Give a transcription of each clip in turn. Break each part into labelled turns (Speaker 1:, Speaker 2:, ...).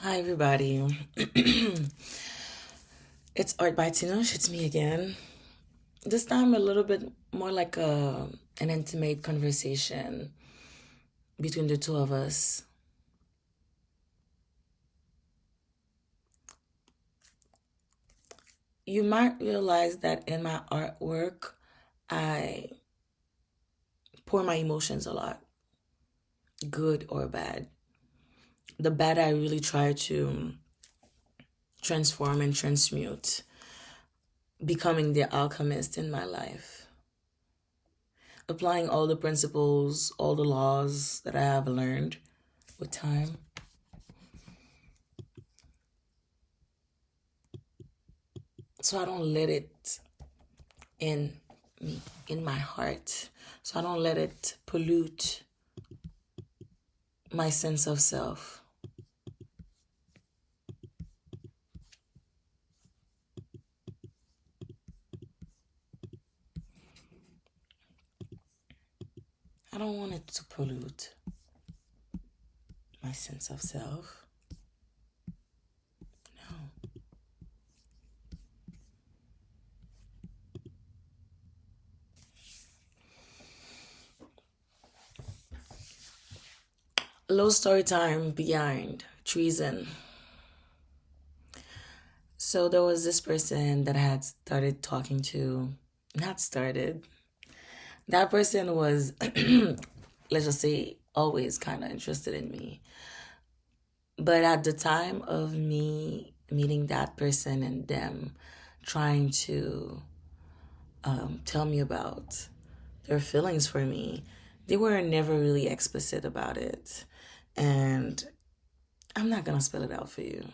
Speaker 1: Hi, everybody. It's Art by Tinosh. It's me again. This time, a little bit more like an intimate conversation between the two of us. You might realize that in my artwork, I pour my emotions a lot, good or bad. The bad, I really try to transform and transmute, becoming the alchemist in my life, applying all the principles, all the laws that I have learned with time. So I don't let it in me, in my heart. So I don't let it pollute my sense of self. I don't want it to pollute my sense of self. No. Low story time behind treason. So there was this person that I had started talking to. Not started. That person was, let's just say, always kind of interested in me. But at the time of me meeting that person and them trying to tell me about their feelings for me, they were never really explicit about it. And I'm not going to spell it out for you.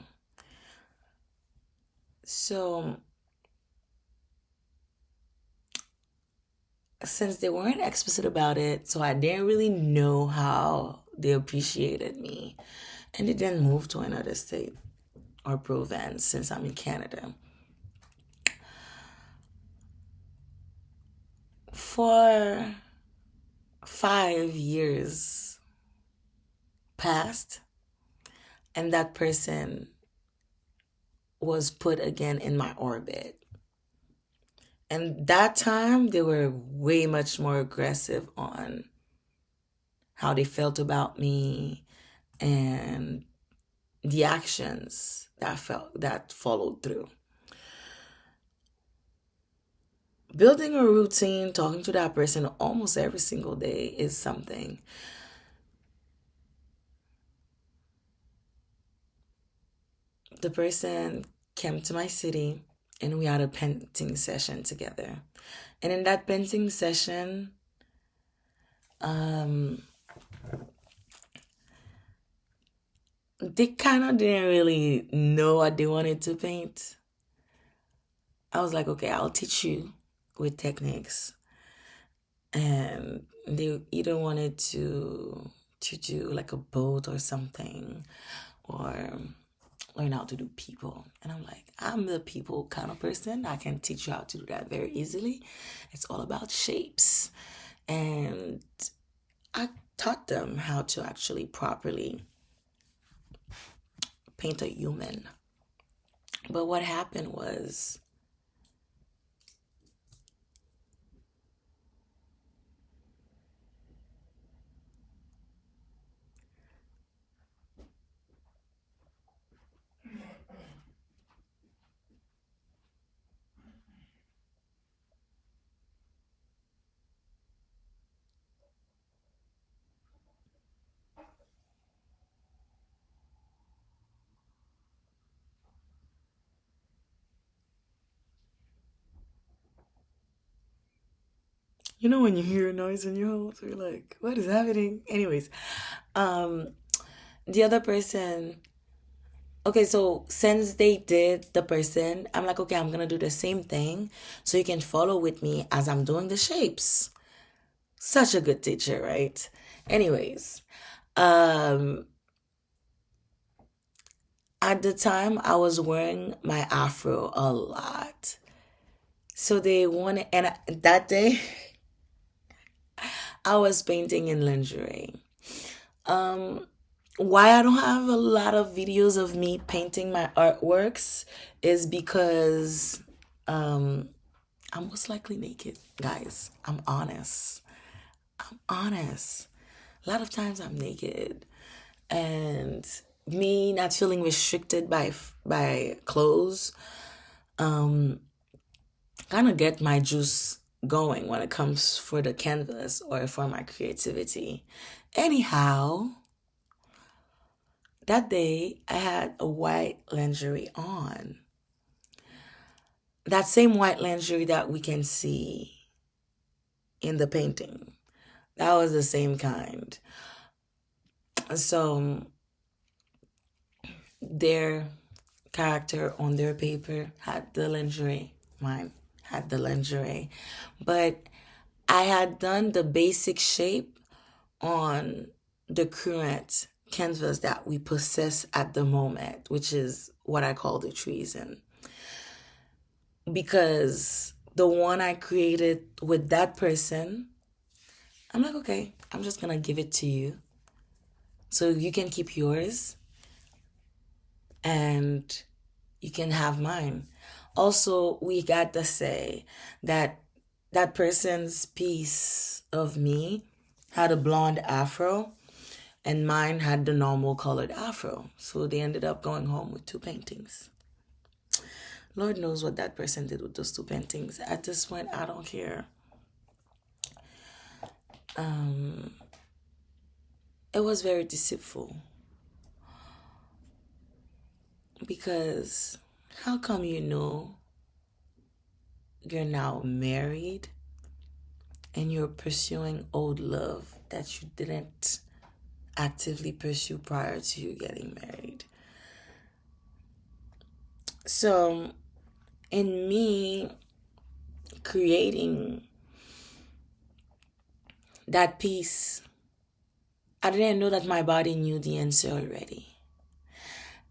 Speaker 1: So, since they weren't explicit about it, so I didn't really know how they appreciated me. And they didn't move to another state or province since I'm in Canada. For 5 years passed, and that person was put again in my orbit. And that time, they were way much more aggressive on how they felt about me and the actions that followed through. Building a routine, talking to that person almost every single day is something. The person came to my city and we had a painting session together. And in that painting session, um, they kind of didn't really know what they wanted to paint. I was like, okay, I'll teach you with techniques. And they either wanted to do like a boat or something, or learn how to do people. And I'm like, I'm the people kind of person. I can teach you how to do that very easily. It's all about shapes. And I taught them how to actually properly paint a human. But what happened was, you know, when you hear a noise in your house, you're like, what is happening? Anyways, um, the other person, okay, so since they did the person, I'm like, okay, I'm gonna do the same thing so you can follow with me as I'm doing the shapes. Such a good teacher, right? Anyways, um, at the time I was wearing my afro a lot. So they wanted, and that day I was painting in lingerie. Um, Why I don't have a lot of videos of me painting my artworks is because um, I'm most likely naked, guys. I'm honest. Honest. A lot of times I'm naked, and me not feeling restricted by clothes kind of get my juice going when it comes for the canvas or for my creativity. Anyhow, that day I had a white lingerie on. That same white lingerie that we can see in the painting. That was the same kind. So their character on their paper had the lingerie. Mine had the lingerie. But I had done the basic shape on the current canvas that we possess at the moment, which is what I call the Trahison. Because the one I created with that person, I'm like, okay, I'm just gonna give it to you. So you can keep yours and you can have mine. Also, we got to say that that person's piece of me had a blonde afro and mine had the normal colored afro. So they ended up going home with two paintings. Lord knows what that person did with those two paintings. At this point, I don't care. It was very deceitful because how come you know you're now married and you're pursuing old love that you didn't actively pursue prior to you getting married? So, in me creating that piece, I didn't know that my body knew the answer already.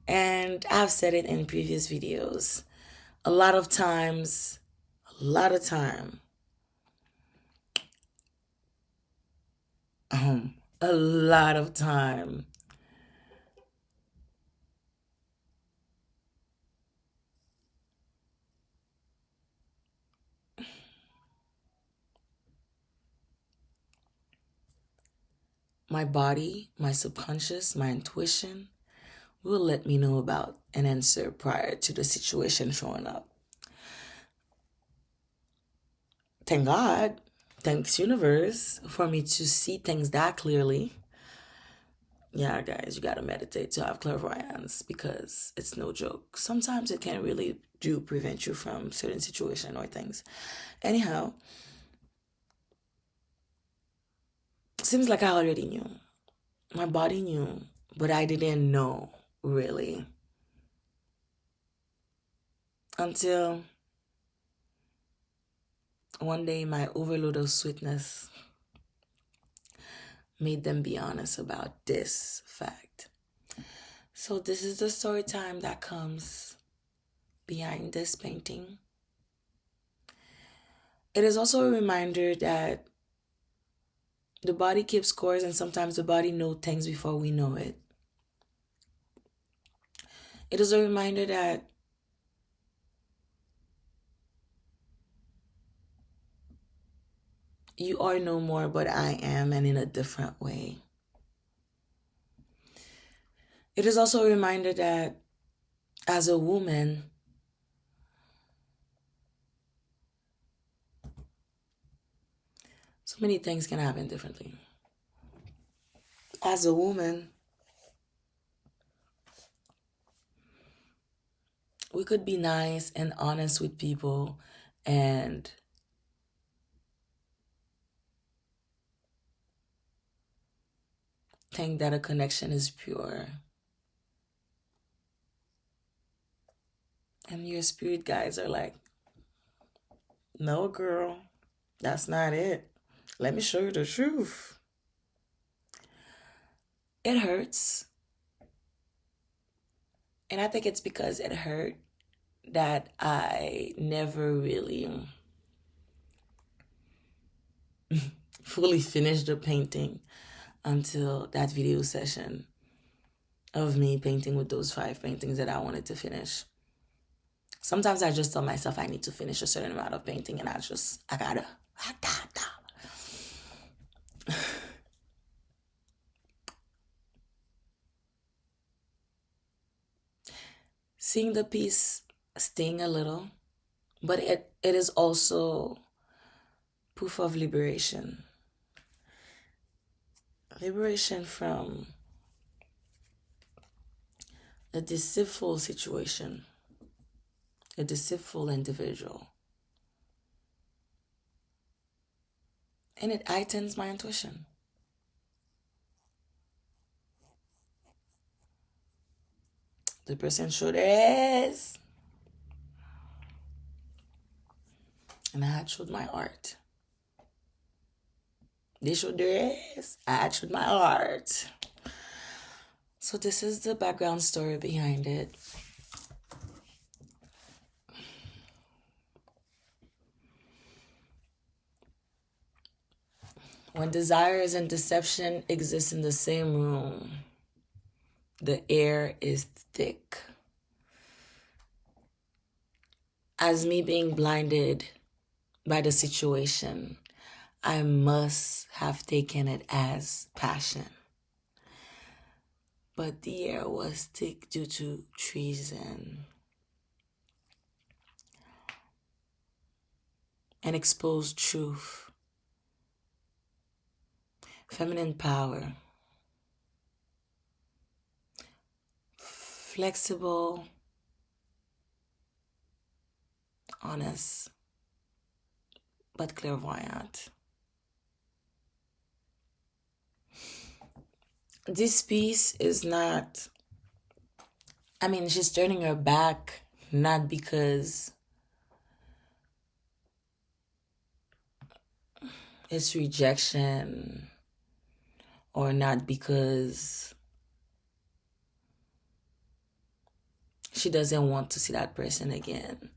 Speaker 1: And I've said it in previous videos. A lot of times, a lot of time, a lot of time, my body, my subconscious, my intuition will let me know about an answer prior to the situation showing up. Thank God, thanks universe for me to see things that clearly. Yeah, guys, you gotta meditate to have clairvoyance because it's no joke. Sometimes it can really do prevent you from certain situation or things. Anyhow, seems like I already knew. My body knew, but I didn't know really until one day my overload of sweetness made them be honest about this fact. So this is the story time that comes behind this painting. It is also a reminder that the body keeps scores and sometimes the body knows things before we know it. It is a reminder that you are no more, but I am, and in a different way. It is also a reminder that as a woman, so many things can happen differently. As a woman, we could be nice and honest with people and think that a connection is pure. And your spirit guides are like, no, girl, that's not it. Let me show you the truth. It hurts. And I think it's because it hurt that I never really fully finished the painting until that video session. of me painting with those 5 paintings that I wanted to finish. Sometimes I just tell myself I need to finish a certain amount of painting, and I gotta. Seeing the piece sting a little, but it is also proof of liberation. Liberation from a deceitful situation, a deceitful individual. And it heightens my intuition. The person showed their ass, and I had showed my art. They showed their ass, I had showed my art. So this is the background story behind it. When desires and deception exist in the same room, the air is thick. As me being blinded by the situation, I must have taken it as passion. But the air was thick due to treason and exposed truth, feminine power, flexible, honest, but clairvoyant. This piece is not, she's turning her back not because it's rejection or not because she doesn't want to see that person again,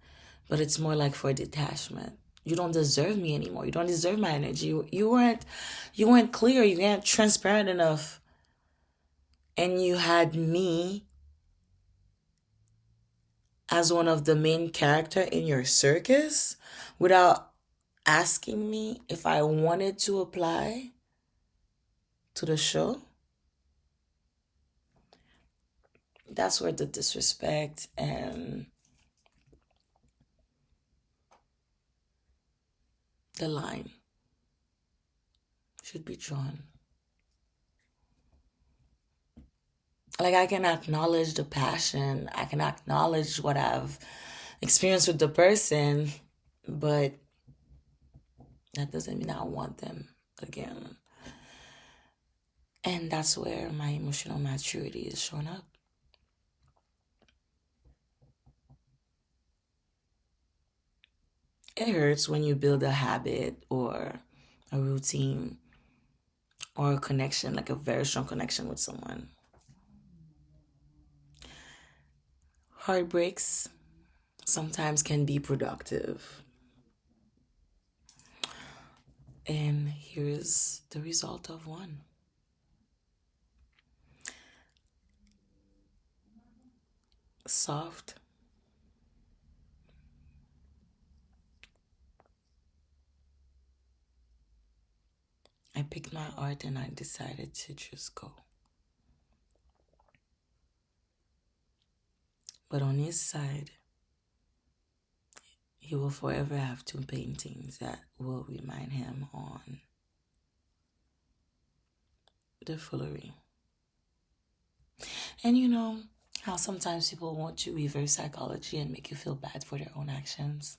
Speaker 1: but it's more like for detachment. You don't deserve me anymore. You don't deserve my energy. You weren't clear. You weren't transparent enough. And you had me as one of the main character in your circus without asking me if I wanted to apply to the show. That's where the disrespect and the line should be drawn. Like, I can acknowledge the passion, I can acknowledge what I've experienced with the person, but that doesn't mean I want them again. And that's where my emotional maturity is showing up. It hurts when you build a habit or a routine or a connection, like a very strong connection with someone. Heartbreaks sometimes can be productive. And here's the result of one. Soft, I picked my art and I decided to just go. But on his side, he will forever have 2 paintings that will remind him on the foolery. And you know how sometimes people want to reverse psychology and make you feel bad for their own actions?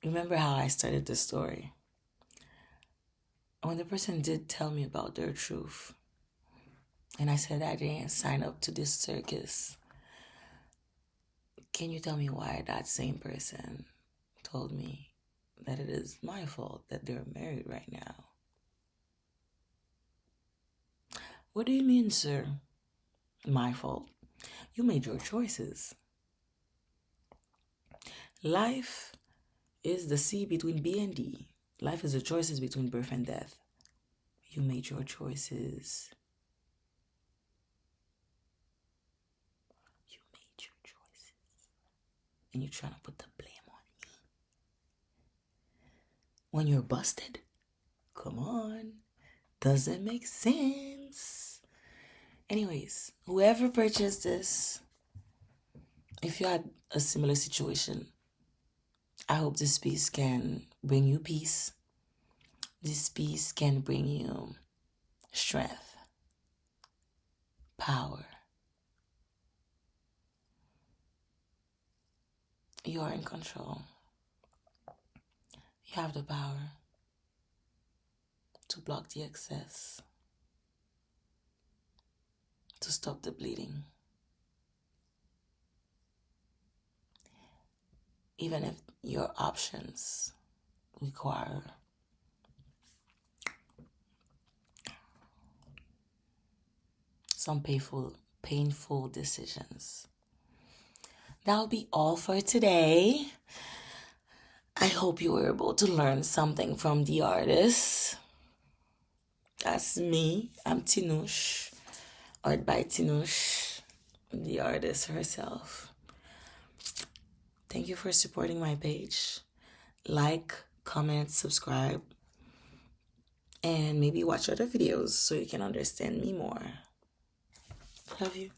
Speaker 1: Remember how I started the story? When the person did tell me about their truth, and I said I didn't sign up to this circus, can you tell me why that same person told me that it is my fault that they're married right now? What do you mean, sir? My fault. You made your choices. Life is the C between B and D. Life is the choices between birth and death. You made your choices. and you're trying to put the blame on me when you're busted. Come on. Doesn't make sense. Anyways, whoever purchased this, if you had a similar situation, I hope this piece can bring you peace. This piece can bring you strength, power. You are in control. You have the power to block the excess, to stop the bleeding. Even if your options require some painful decisions. That'll be all for today. I hope you were able to learn something from the artist. That's me. I'm Tinush. Art by Tinush, the artist herself. Thank you for supporting my page. Like, comment, subscribe, and maybe watch other videos so you can understand me more. Love you.